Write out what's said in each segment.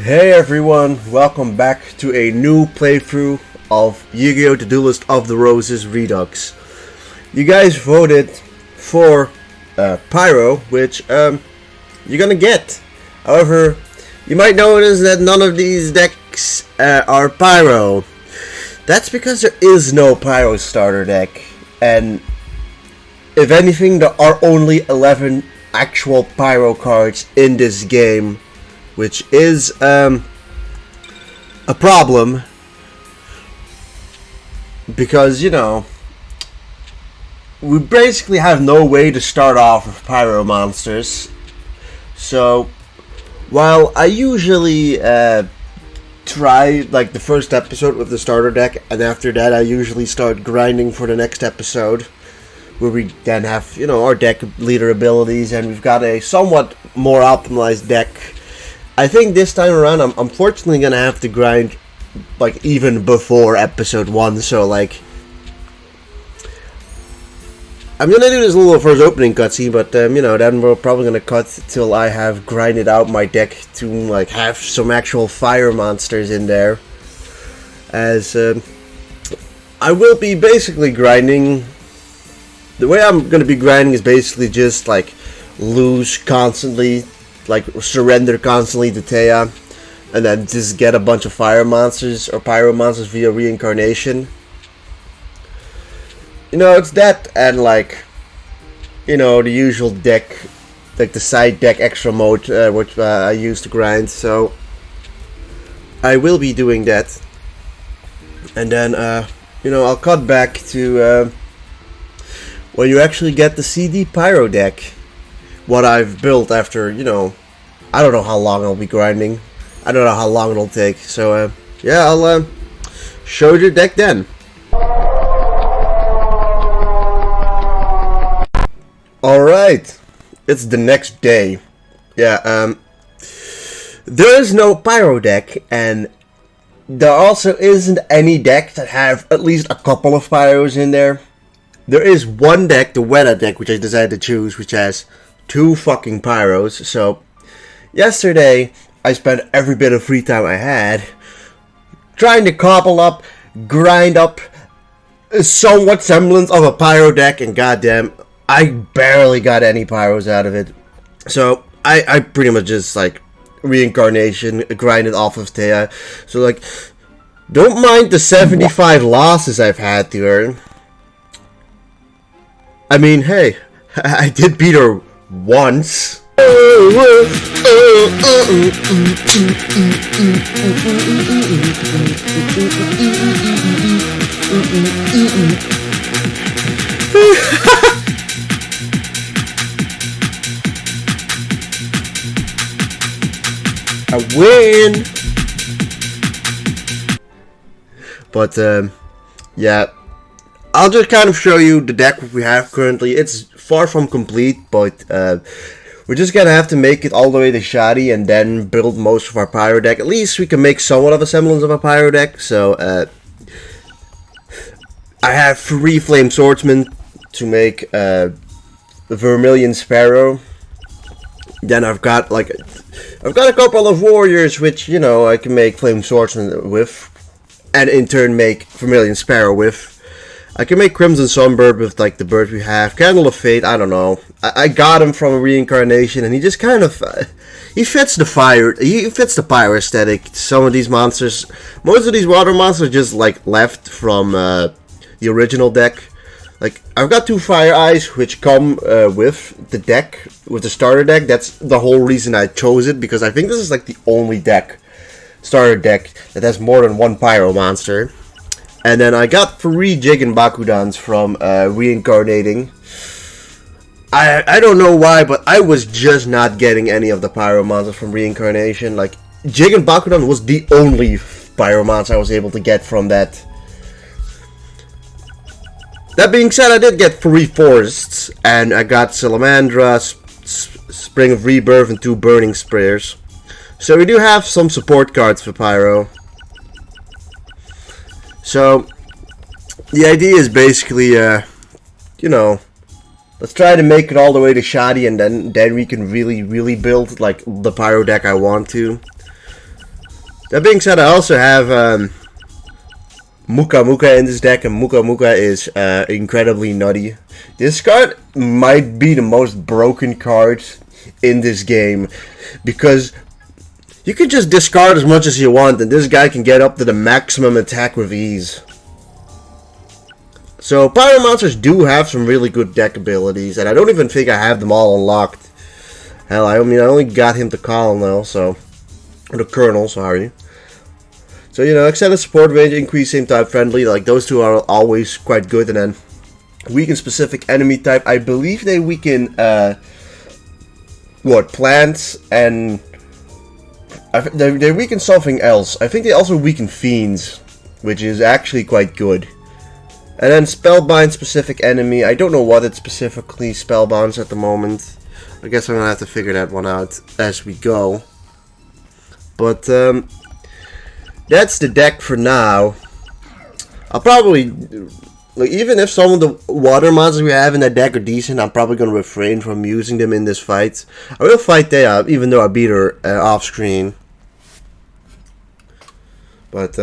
Hey everyone, welcome back to a new playthrough of Yu-Gi-Oh! The Duelist of the Roses Redux. You guys voted for PYRO, which you're gonna get. However, you might notice that none of these decks are PYRO. That's because there is no PYRO starter deck, and if anything, there are only 11 actual PYRO cards in this game, which is a problem because, you know, we basically have no way to start off with PYRO monsters. So while I usually try like the first episode with the starter deck, and after that I usually start grinding for the next episode, where we then have, you know, our deck leader abilities and we've got a somewhat more optimized deck. I think this time around I'm unfortunately gonna have to grind like even before episode 1, so like I'm gonna do this little first opening cutscene, but you know, then we're probably gonna cut till I have grinded out my deck to like have some actual fire monsters in there, as I will be basically grinding. The way I'm gonna be grinding is basically just like lose constantly, like surrender constantly to Thea, and then just get a bunch of fire monsters or pyro monsters via reincarnation. You know, it's that and like, you know, the usual deck, like the side deck extra mode, which I use to grind. So I will be doing that, and then you know, I'll cut back to when you actually get to see the PYRO deck, what I've built after, you know, I don't know how long I'll be grinding. I don't know how long it'll take. So yeah, I'll show you the deck then. Alright, it's the next day. Yeah, there is no PYRO deck, and there also isn't any deck that have at least a couple of pyros in there. There is one deck, the Weta deck, which I decided to choose, which has 2 fucking pyros. So yesterday I spent every bit of free time I had trying to cobble up, grind up a somewhat semblance of a pyro deck, and goddamn, I barely got any pyros out of it. So I pretty much just like reincarnation, grinded off of Thea. So like, don't mind the 75 losses I've had to her. I mean, hey, I did beat her once. I win. But yeah, I'll just kind of show you the deck we have currently. It's far from complete, but we're just gonna have to make it all the way to Shoddy and then build most of our pyro deck. At least we can make somewhat of a semblance of a pyro deck. So I have 3 Flame Swordsmen to make a Vermilion Sparrow. Then I've got a couple of warriors, which, you know, I can make Flame Swordsman with, and in turn make Vermilion Sparrow with. I can make Crimson Sunbird with like the bird we have. Candle of Fate, I don't know. I got him from a reincarnation, and he just kind of he fits the fire. He fits the pyro aesthetic. Some of these monsters, most of these water monsters, just like left from the original deck. Like, I've got 2 Fire Eyes, which come with the deck, with the starter deck. That's the whole reason I chose it, because I think this is like the only starter deck that has more than 1 pyro monster. And then I got 3 Jigen Bakudans from reincarnating. I don't know why, but I was just not getting any of the pyro monsters from reincarnation. Like, Jigen Bakudan was the only pyro monster I was able to get from that. That being said, I did get 3 forests, and I got Salamandra, Spring of Rebirth, and 2 Burning Spears. So we do have some support cards for pyro. So the idea is basically, you know, let's try to make it all the way to Shoddy, and then we can really build like the pyro deck I want to. That being said, I also have Muka Muka in this deck, and Muka Muka is incredibly nutty. This card might be the most broken card in this game, because you can just discard as much as you want, and this guy can get up to the maximum attack with ease. So Pyro Monsters do have some really good deck abilities, and I don't even think I have them all unlocked. Hell, I mean, I only got him to Colonel, so... Or the Colonel, sorry. So, you know, extended support range, increase same type friendly, like those two are always quite good, and then weaken specific enemy type. I believe they weaken, plants, and they weaken something else. I think they also weaken fiends, which is actually quite good. And then spellbind specific enemy. I don't know what it specifically spellbinds at the moment. I guess I'm gonna have to figure that one out as we go. But that's the deck for now. I'll probably, like, even if some of the water monsters we have in that deck are decent, I'm probably gonna refrain from using them in this fight. I will fight Thea, even though I beat her off screen. But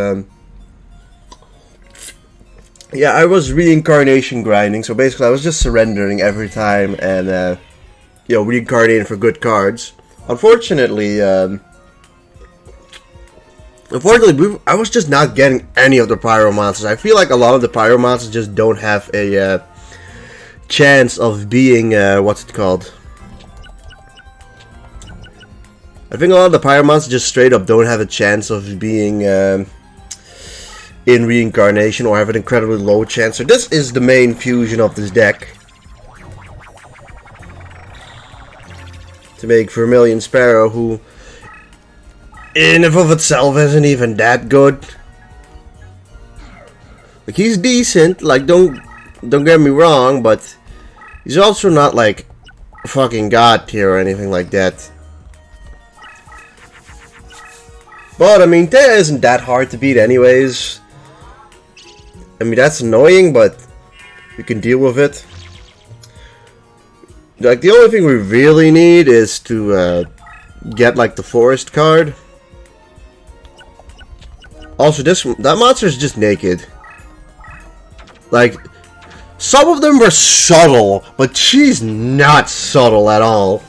yeah, I was reincarnation grinding, so basically I was just surrendering every time and reincarnating for good cards. Unfortunately, I was just not getting any of the Pyro monsters. I feel like a lot of the Pyro monsters just don't have a chance of being, what's it called? I think a lot of the Pyro monsters just straight up don't have a chance of being in reincarnation, or have an incredibly low chance. So this is the main fusion of this deck. To make Vermilion Sparrow, who in and of itself isn't even that good. Like, he's decent, like, don't get me wrong, but he's also not like fucking god tier or anything like that. But I mean, Thea isn't that hard to beat anyways. I mean, that's annoying, but we can deal with it. Like, the only thing we really need is to get like the forest card. Also, that monster is just naked. Like, some of them were subtle, but she's not subtle at all.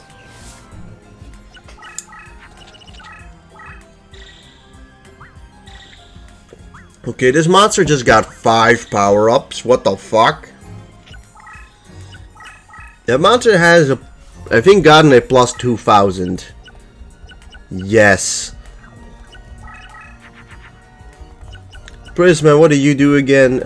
Okay, this monster just got 5 power-ups. What the fuck? That monster has, I think, gotten a plus 2000. Yes. Prisma, what do you do again?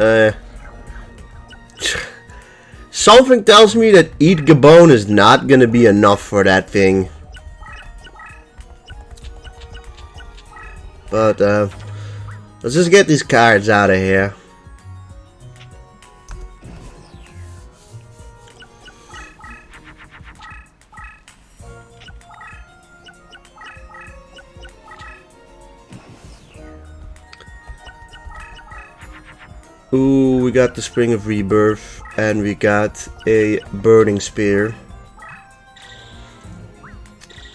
Something tells me that Eat Gabon is not gonna be enough for that thing. But, let's just get these cards out of here. Ooh, we got the Spring of Rebirth, and we got a Burning Spear.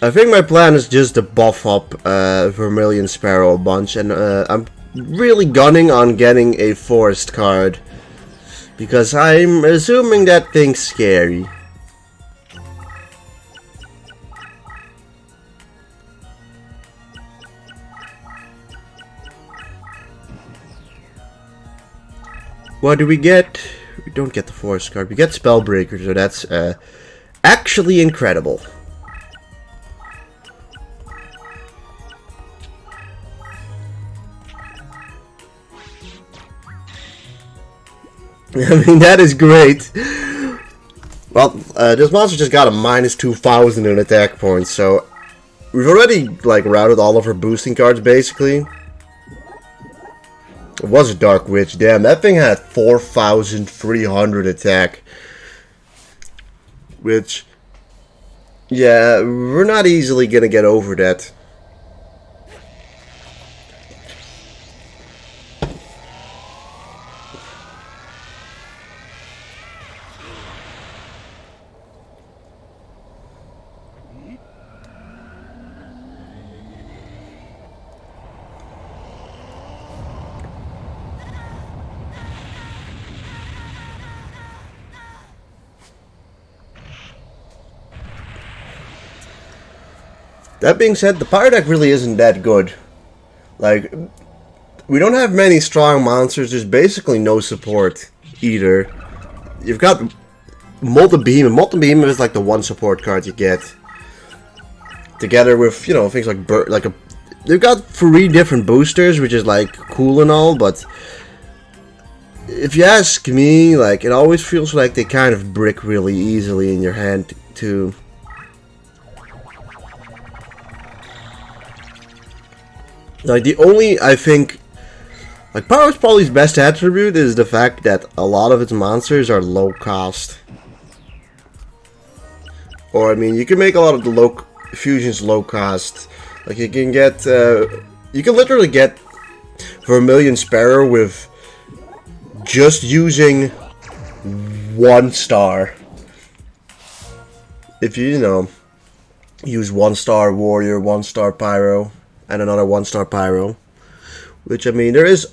I think my plan is just to buff up Vermilion Sparrow a bunch, and I'm really gunning on getting a Forest card, because I'm assuming that thing's scary. What do we get? We don't get the Forest card. We get Spellbreaker, so that's actually incredible. I mean, that is great. Well, this monster just got a minus 2000 in attack points, so we've already like routed all of her boosting cards basically. It was a Dark Witch. Damn, that thing had 4,300 attack. Which, yeah, we're not easily gonna get over that. That being said, the PYRO deck really isn't that good. Like, we don't have many strong monsters. There's basically no support either. You've got Multi-Beam, and Multi-Beam is like the one support card you get. Together with, you know, things like they've got 3 different boosters, which is like cool and all, but if you ask me, like, it always feels like they kind of brick really easily in your hand too. Like, the only, I think, like, PYRO's probably best attribute is the fact that a lot of its monsters are low cost. Or, I mean, you can make a lot of the fusions low cost. Like, you can get, you can literally get Vermilion Sparrow with just using 1 star. If you know, use 1-star Warrior, 1-star Pyro, and another 1-star Pyro. Which, I mean, there is,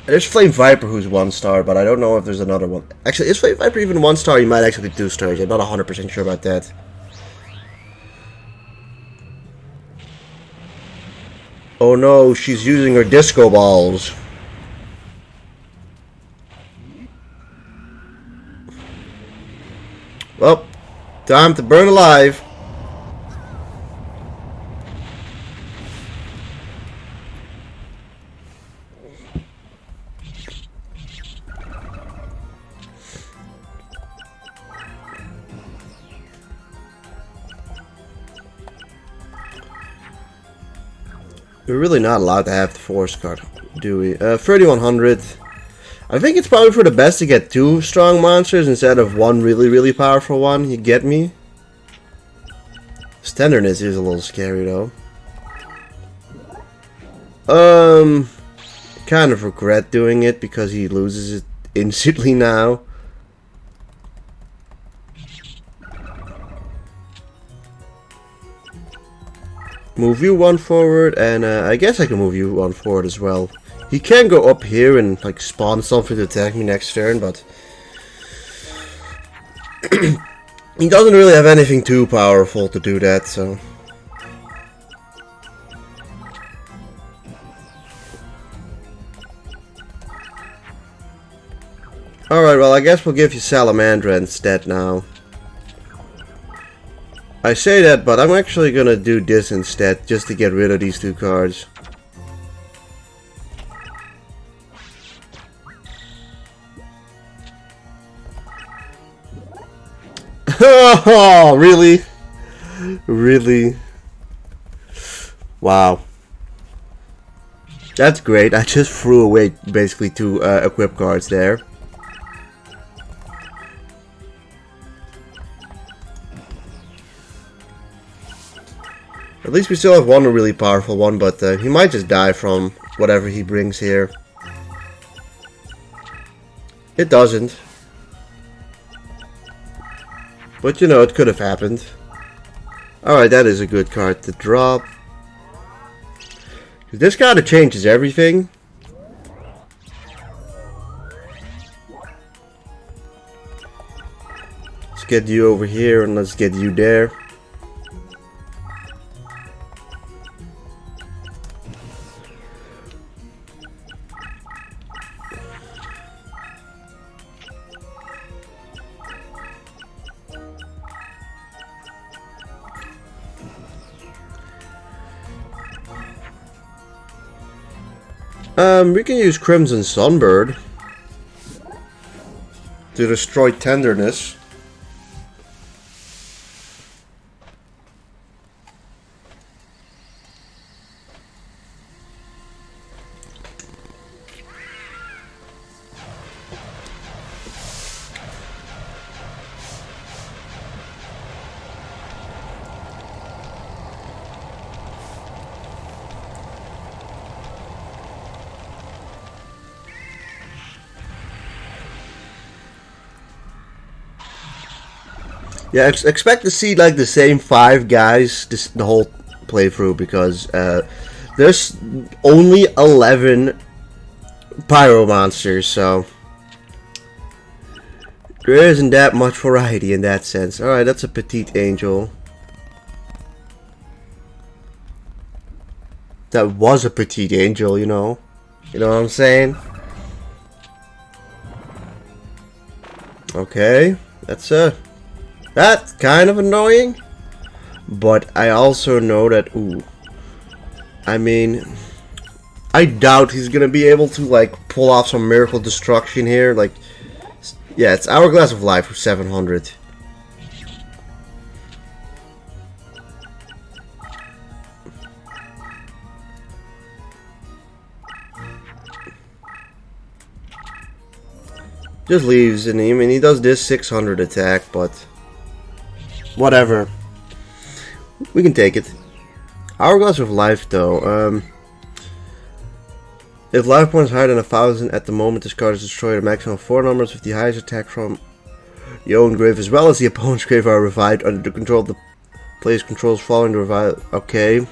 there's Flame Viper who's 1-star, but I don't know if there's another one. Actually, is Flame Viper even 1-star? You might actually do 2 stars. I'm not 100% sure about that. Oh no, she's using her disco balls. Well, time to burn alive. We're really not allowed to have the force card, do we? 3100. I think it's probably for the best to get 2 strong monsters instead of 1 really powerful one. You get me? His tenderness is a little scary though. Kind of regret doing it because he loses it instantly now. Move you 1 forward, and I guess I can move you 1 forward as well. He can go up here and like spawn something to attack me next turn, but he doesn't really have anything too powerful to do that, so. Alright, well, I guess we'll give you Salamandra instead now. I say that, but I'm actually gonna do this instead, just to get rid of these 2 cards. Oh, really? Really? Wow. That's great. I just threw away basically 2 equip cards there. At least we still have 1 really powerful one, but he might just die from whatever he brings here. It doesn't. But you know, it could have happened. Alright, that is a good card to drop. This kind of changes everything. Let's get you over here and let's get you there. We can use Crimson Sunbird to destroy Tenderness. Yeah, expect to see like the same 5 guys the whole playthrough because there's only 11 pyro monsters, so there isn't that much variety in that sense. Alright, that's a petite angel. That was a petite angel, you know. You know what I'm saying? Okay, that's kind of annoying. But I also know that, ooh, I mean, I doubt he's gonna be able to like pull off some miracle destruction here. Like, yeah, it's Hourglass of Life for 700. Just leaves, and I mean, he does this 600 attack, but whatever. We can take it. Hourglass of Life, though. If life points higher than 1,000 at the moment, this card is destroyed. A maximum of 4 numbers with the highest attack from your own grave, as well as the opponent's grave, are revived under the control of the player's controls following the revival. Okay.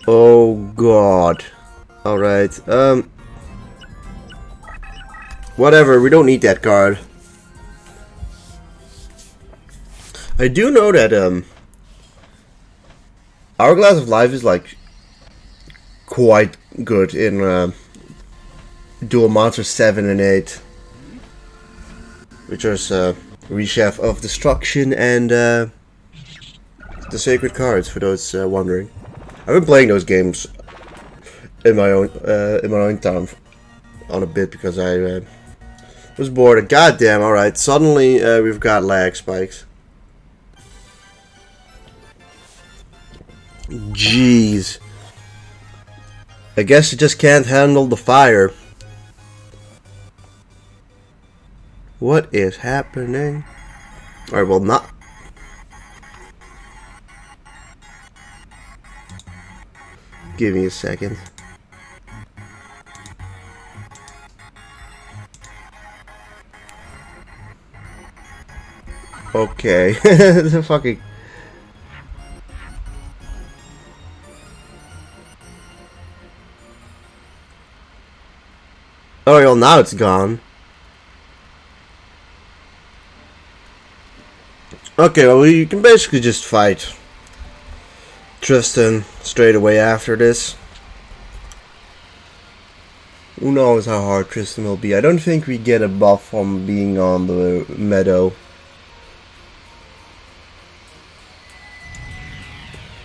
Oh god. Alright. Whatever, we don't need that card. I do know that Hourglass of Life is like quite good in Dual Monsters 7 and 8, which is Rechef of Destruction and the Sacred Cards, for those wondering. I've been playing those games in my own time on a bit because I was bored. Goddamn! All right, suddenly we've got lag spikes. Jeez. I guess you just can't handle the fire. What is happening? Alright, well, not. Give me a second. Okay. The fucking. Oh, well, now it's gone. Okay, well, you can basically just fight Tristan straight away after this. Who knows how hard Tristan will be. I don't think we get a buff from being on the meadow.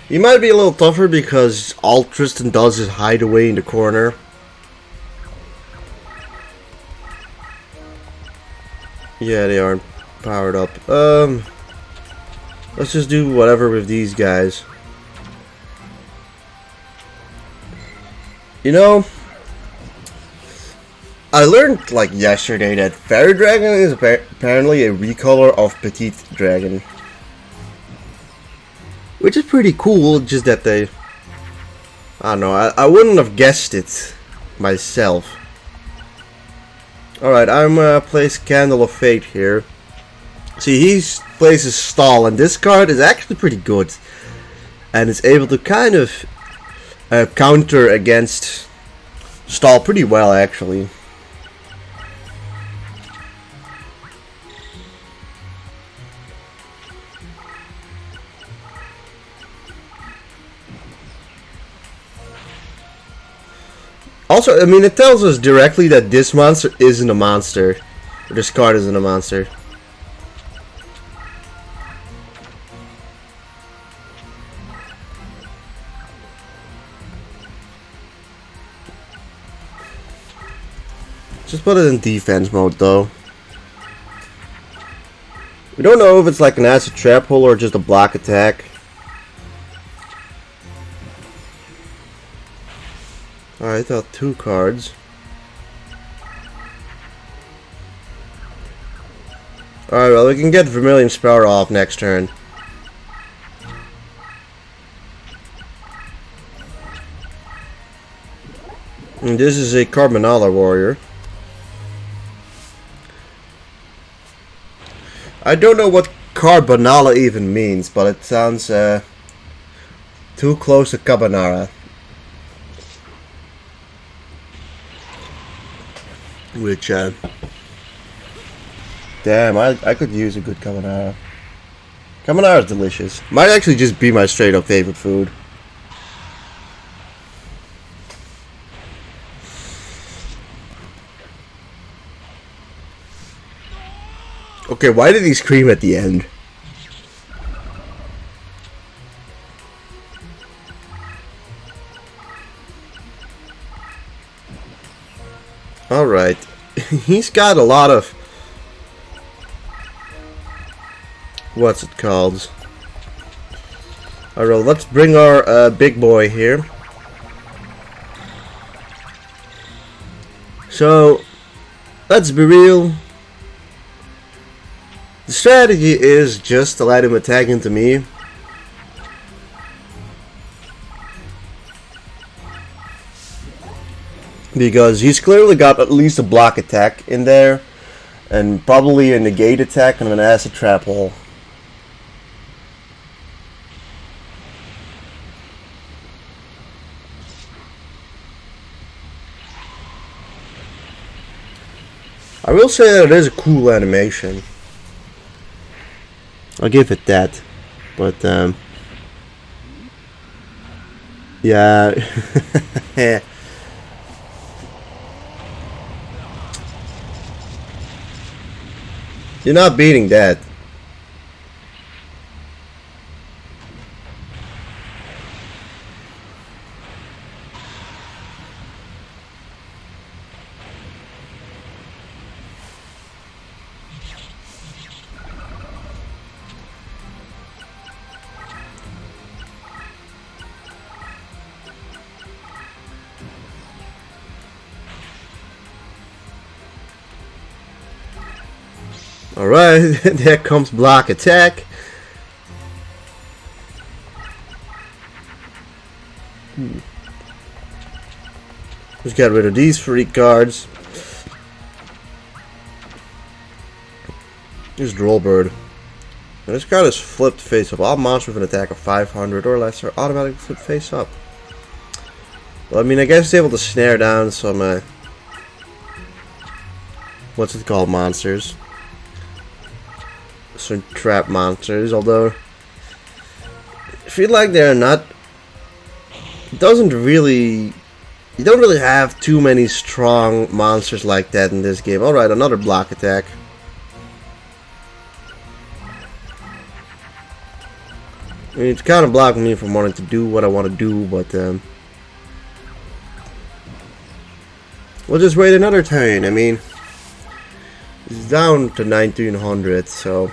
He might be a little tougher because all Tristan does is hide away in the corner. Yeah, they aren't powered up. Let's just do whatever with these guys. You know, I learned like yesterday that Fairy Dragon is apparently a recolor of Petite Dragon, which is pretty cool. Just that they, I don't know, I wouldn't have guessed it myself. Alright, I'm place Candle of Fate here. See, he places Stall, and this card is actually pretty good. And it's able to kind of counter against Stall pretty well, actually. Also, I mean, it tells us directly that this monster isn't a monster. Or this card isn't a monster. Just put it in defense mode, though. We don't know if it's like an acid trap hole or just a block attack. Alright, I thought 2 cards. Alright, well, we can get Vermilion Sparrow off next turn. And this is a Carbonala warrior. I don't know what Carbonala even means, but it sounds too close to Carbonara. Which, damn, I could use a good Carbonara. Carbonara is delicious. Might actually just be my straight up favorite food. Okay, why did he scream at the end? Alright. He's got a lot of... What's it called? Alright, let's bring our big boy here. So, let's be real. The strategy is just to let him attack into me. Because he's clearly got at least a block attack in there. And probably a negate attack and an acid trap hole. I will say that it is a cool animation. I'll give it that. But, yeah. You're not beating that. Alright, there comes block attack. Let's get rid of these 3 cards. Here's Drollbird. Now this card is flipped face up. All monsters with an attack of 500 or less are automatically flipped face up. Well, I mean, I guess it's able to snare down some, what's it called, monsters. Some trap monsters, although I feel like they're not. You don't really have too many strong monsters like that in this game. Alright, another block attack. I mean, it's kind of blocking me from wanting to do what I want to do, but we'll just wait another turn. I mean, it's down to 1900, so.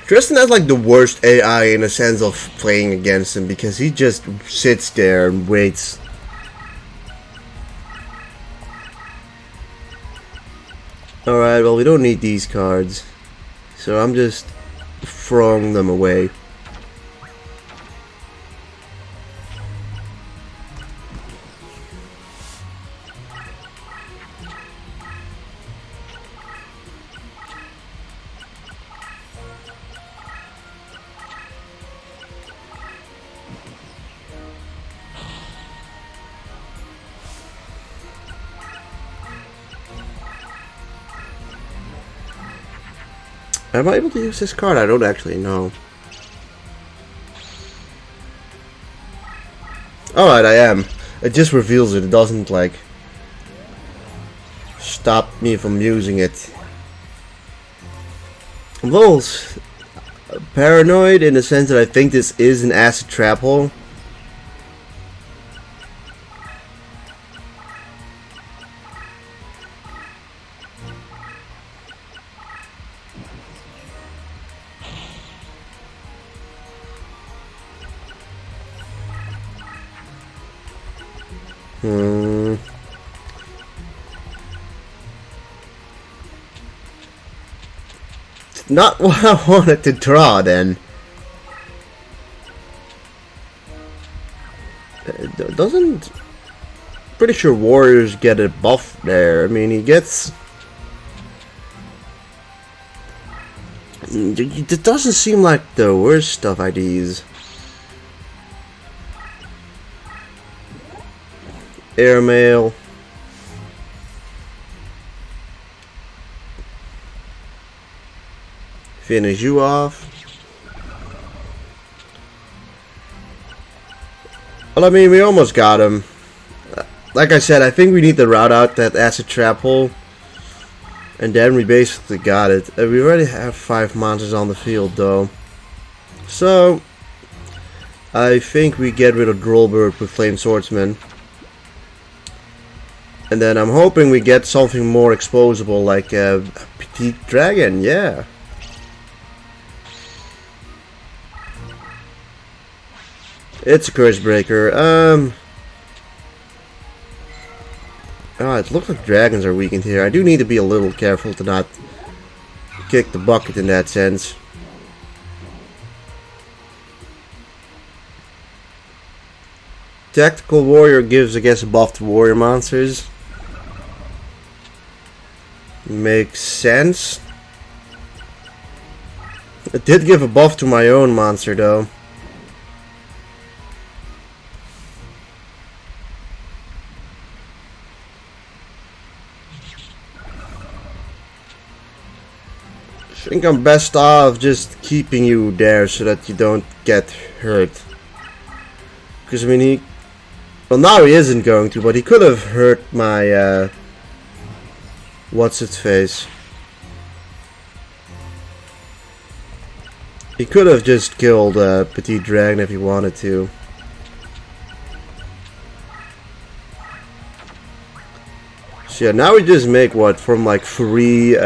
Tristan has like the worst AI in the sense of playing against him because he just sits there and waits. Alright, well, we don't need these cards, so I'm just throwing them away. Am I able to use this card? I don't actually know. Alright, I am. It just reveals it. It doesn't, like, stop me from using it. I'm a little paranoid in the sense that I think this is an acid trap hole. Not what I wanted to draw then. Doesn't... Pretty sure warriors get a buff there. I mean, he gets... It doesn't seem like the worst of IDs. Airmail. Finish you off. Well, I mean, we almost got him. Like I said, I think we need to route out that acid trap hole. And then we basically got it. We already have 5 monsters on the field though. So, I think we get rid of Drollbird with Flame Swordsman. And then I'm hoping we get something more exposable like a Petite Dragon, yeah. It's a Curse Breaker. Oh, it looks like dragons are weakened here. I do need to be a little careful to not kick the bucket in that sense. Tactical Warrior gives, I guess, a buff to warrior monsters. Makes sense. It did give a buff to my own monster though. I think I'm best off just keeping you there so that you don't get hurt. Because I mean well, now he isn't going to, but he could have hurt my what's its face. He could have just killed Petite Dragon if he wanted to. So yeah, now we just make what, from like 3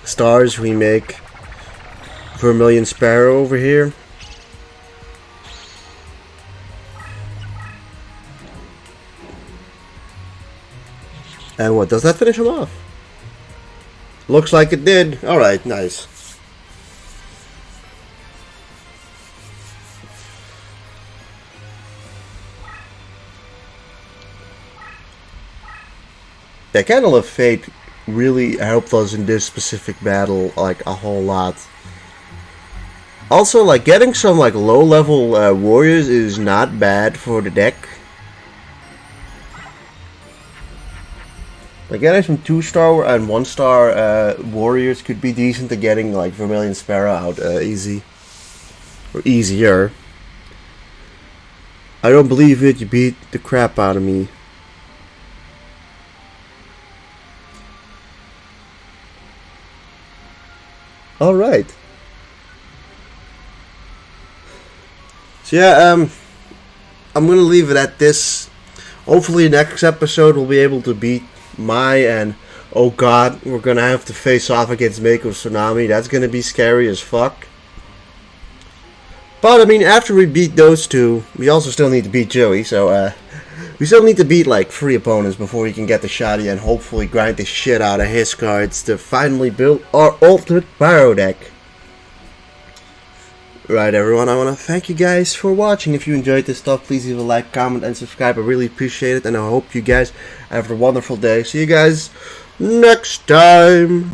stars we make Vermilion Sparrow over here. And what, does that finish him off? Looks like it did. Alright, nice. Yeah, Candle of Fate really helped us in this specific battle like a whole lot. Also, like getting some like low level warriors is not bad for the deck. Like getting some 2-star and 1-star warriors could be decent to getting like Vermilion Sparrow out easy. Or easier. I don't believe it, you beat the crap out of me. Alright. So yeah, I'm gonna leave it at this. Hopefully next episode we'll be able to beat Mai, and oh god, we're gonna have to face off against Mako Tsunami. That's gonna be scary as fuck. But I mean, after we beat those two, we also still need to beat Joey, so we still need to beat like 3 opponents before we can get the Shadi and hopefully grind the shit out of his cards to finally build our ultimate PYRO deck. Right, everyone, I want to thank you guys for watching. If you enjoyed this stuff, please leave a like, comment, and subscribe. I really appreciate it, and I hope you guys have a wonderful day. See you guys next time.